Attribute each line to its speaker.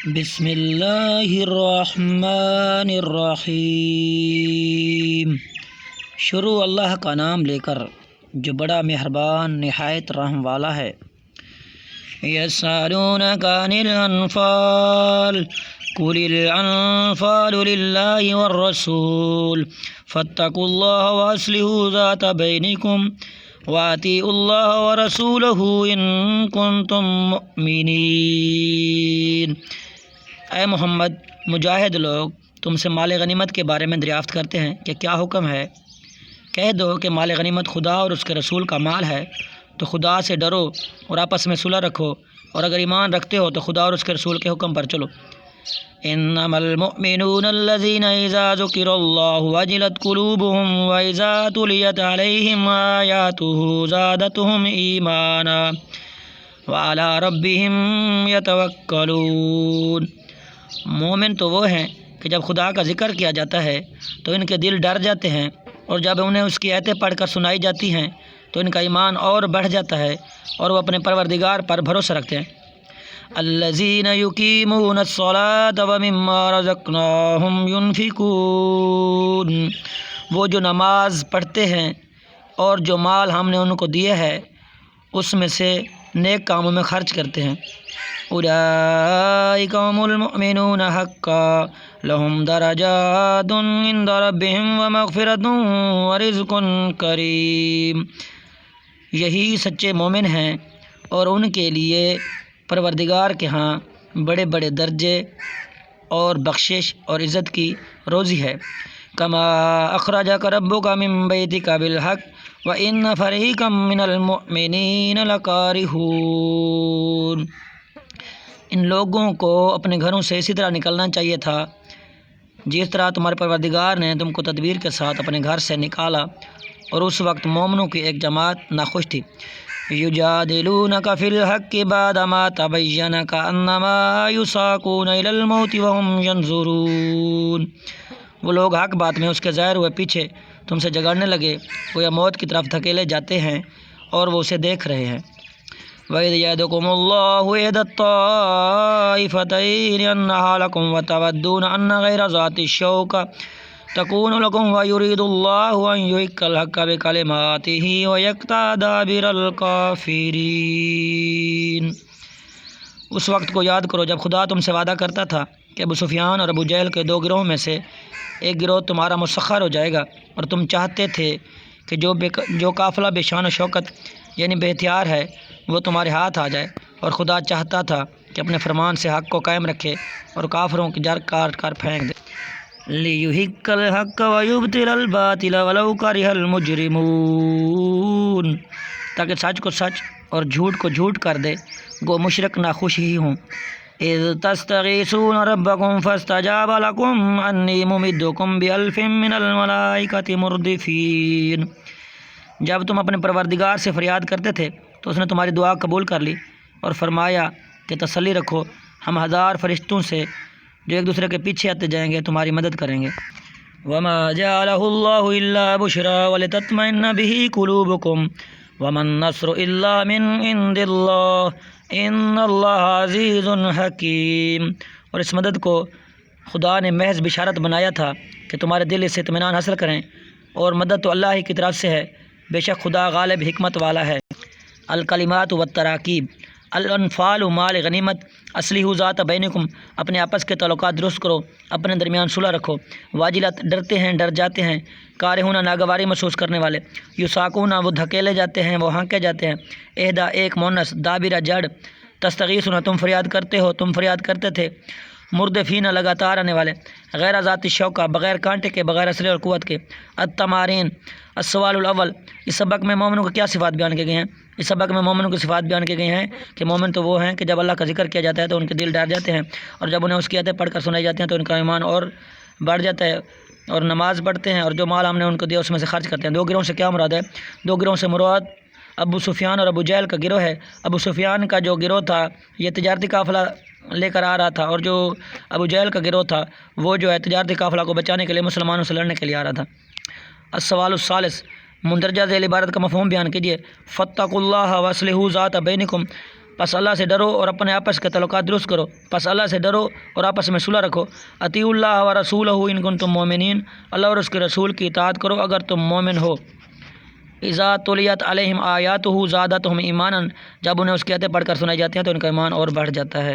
Speaker 1: بسم اللہ الرحمن الرحیم۔ شروع اللہ کا نام لے کر جو بڑا مہربان نہایت رحم والا ہے۔ یسألونک عن الانفال قل الانفال للہ والرسول فاتقوا اللہ واصلحوا ذات بینکم وَأَطِیعُوا اللَّهَ وَرَسُولَهُ إِن كُنتُم مُّؤْمِنِینَ۔ اے محمد، مجاہد لوگ تم سے مال غنیمت کے بارے میں دریافت کرتے ہیں کہ کیا حکم ہے؟ کہہ دو کہ مال غنیمت خدا اور اس کے رسول کا مال ہے، تو خدا سے ڈرو اور آپس میں صلح رکھو، اور اگر ایمان رکھتے ہو تو خدا اور اس کے رسول کے حکم پر چلو۔ انما المؤمنون الذين اذا ذكر الله وجلت قلوبهم واذا تليت عليهم آياته زادتهم ایمانا وعلى ربهم يتوکلون۔ مومن تو وہ ہیں کہ جب خدا کا ذکر کیا جاتا ہے تو ان کے دل ڈر جاتے ہیں، اور جب انہیں اس کی آیتیں پڑھ کر سنائی جاتی ہیں تو ان کا ایمان اور بڑھ جاتا ہے، اور وہ اپنے پروردگار پر بھروسہ رکھتے ہیں۔ الذین یقیمون الصلاۃ ومما رزقناہم ینفقون، وہ جو نماز پڑھتے ہیں اور جو مال ہم نے ان کو دیے ہے اس میں سے نیک کاموں میں خرچ کرتے ہیں۔ اولئک هم المؤمنون حقا لهم درجات عند ربهم ومغفرۃ ورزق کریم۔ یہی سچے مومن ہیں اور ان کے لیے پروردگار کے ہاں بڑے بڑے درجے اور بخشش اور عزت کی روزی ہے۔ کما اخرجک ربک من بیتک بالحق وان فریقا من المؤمنین لکارہون۔ ان لوگوں کو اپنے گھروں سے اسی طرح نکلنا چاہیے تھا جس طرح تمہارے پروردگار نے تم کو تدبیر کے ساتھ اپنے گھر سے نکالا، اور اس وقت مومنوں کی ایک جماعت ناخوش تھی۔ یجادلونک فی الحق بعد ما تبین کانما یساقون الی الموت وهم ینظرون۔ وہ لوگ حق بات میں اس کے ظاہر ہوئے پیچھے تم سے جگڑنے لگے، وہ یا موت کی طرف دھکیلے جاتے ہیں اور وہ اسے دیکھ رہے ہیں۔ وَإِذْ يَعِدُكُمُ اللَّهُ إِحْدَى الطَّائِفَتَيْنِ أَنَّهَا لَكُمْ وَتَوَدُّونَ أَنَّ غَيْرَ ذَاتِ الشَّوْكَةِ تَكُونُ لَكُمْ وَيُرِيدُ اللَّهُ أَن يُحِقَّ الْحَقَّ بِكَلِمَاتِهِ وَيَقْطَعَ دَابِرَ الْكَافِرِينَ۔ اس وقت کو یاد کرو جب خدا تم سے وعدہ کرتا تھا کہ ابو سفیان اور ابو جہل کے دو گروہوں میں سے ایک گروہ تمہارا مسخر ہو جائے گا، اور تم چاہتے تھے کہ جو قافلہ بے شان و شوکت یعنی بے ہتھیار ہے وہ تمہارے ہاتھ آ جائے، اور خدا چاہتا تھا کہ اپنے فرمان سے حق کو قائم رکھے اور کافروں کی جڑ کاٹ کر پھینک دے۔ لِيُحِقَّ الْحَقَّ وَيُبْطِلَ الْبَاطِلَ وَلَوْ كَرِهَ الْمُجْرِمُونَ، تاکہ سچ کو سچ اور جھوٹ کو جھوٹ کر دے گو مشرک ناخوش ہی ہوں۔ اِذْ تَسْتَغِيثُونَ رَبَّكُمْ فَاسْتَجَابَ لَكُمْ أَنِّي مُمِدُّكُمْ بِأَلْفٍ مِّنَ الْمَلَائِكَةِ مُرْدِفِينَ۔ جب تم اپنے پروردگار سے فریاد کرتے تھے تو اس نے تمہاری دعا قبول کر لی اور فرمایا کہ تسلی رکھو، ہم 1000 فرشتوں سے جو ایک دوسرے کے پیچھے آتے جائیں گے تمہاری مدد کریں گے۔ وَمَا جَعَلَهُ اللَّهُ إِلَّا بُشْرَىٰ وَلِتَطْمَئِنَّ بِهِ قُلُوبُكُمْ وَمَا النَّصْرُ إِلَّا مِنْ عِندِ اللَّهِ إِنَّ اللَّهَ عَزِيزٌ حَكِيمٌ۔ اور اس مدد کو خدا نے محض بشارت بنایا تھا کہ تمہارے دل اس سے اطمینان حاصل کریں، اور مدد تو اللہ ہی کی طرف سے ہے، بے شک خدا غالب حکمت والا ہے۔ الکلمات والتراکیب۔ الانفال مال غنیمت۔ اصلحوا ذات بینکم، اپنے آپس کے تعلقات درست کرو، اپنے درمیان صلح رکھو۔ واجلت، ڈرتے ہیں، ڈر جاتے ہیں۔ کارہون، ناگواری محسوس کرنے والے۔ یساقون، وہ دھکیلے جاتے ہیں، وہ ہانکے جاتے ہیں۔ اہدا، ایک مونس۔ دابرہ، جڑ۔ تستغیثون، تم فریاد کرتے ہو، تم فریاد کرتے تھے۔ مردفین، لگاتار آنے والے۔ غیر ذات الشوکہ، بغیر کانٹے کے، بغیر اسلحے اور قوت کے۔ التمارین۔ السوال الاول، اس سبق میں مومنوں کو کیا صفات بیان کی گئی ہیں؟ اس سبق میں مومنوں کی صفات بیان کی گئی ہیں کہ مومن تو وہ ہیں کہ جب اللہ کا ذکر کیا جاتا ہے تو ان کے دل ڈر جاتے ہیں، اور جب انہیں اس کی آیتیں پڑھ کر سنائی جاتی ہیں تو ان کا ایمان اور بڑھ جاتا ہے، اور نماز پڑھتے ہیں، اور جو مال ہم نے ان کو دیا اس میں سے خرچ کرتے ہیں۔ دو گروہوں سے کیا مراد ہے؟ دو گروہوں سے مراد ابو سفیان اور ابو جہل کا گروہ ہے۔ ابو سفیان کا جو گروہ تھا یہ تجارتی قافلہ لے کر آ رہا تھا، اور جو ابو جہل کا گروہ تھا وہ جو ہے تجارتی قافلہ کو بچانے کے لیے مسلمانوں سے لڑنے کے لیے آ رہا تھا۔ السوال الثالث، مندرجہ ذیل عبارت کا مفہوم بیان کیجیے۔ فاتقوا اللہ واصلحوا ذات بینکم، پس اللہ سے ڈرو اور اپنے آپس کے تعلقات درست کرو، پس اللہ سے ڈرو اور آپس میں صلح رکھو۔ اطیعوا اللہ و رسولہ ان کنتم مؤمنین، اللہ اور اس کے رسول کی اطاعت کرو اگر تم مومن ہو۔ اذا تلیت علیہم آیاتہ زادتہم ایمانا، جب انہیں اس کی آیتیں پڑھ کر سنائی جاتی ہیں تو ان کا ایمان اور بڑھ جاتا ہے۔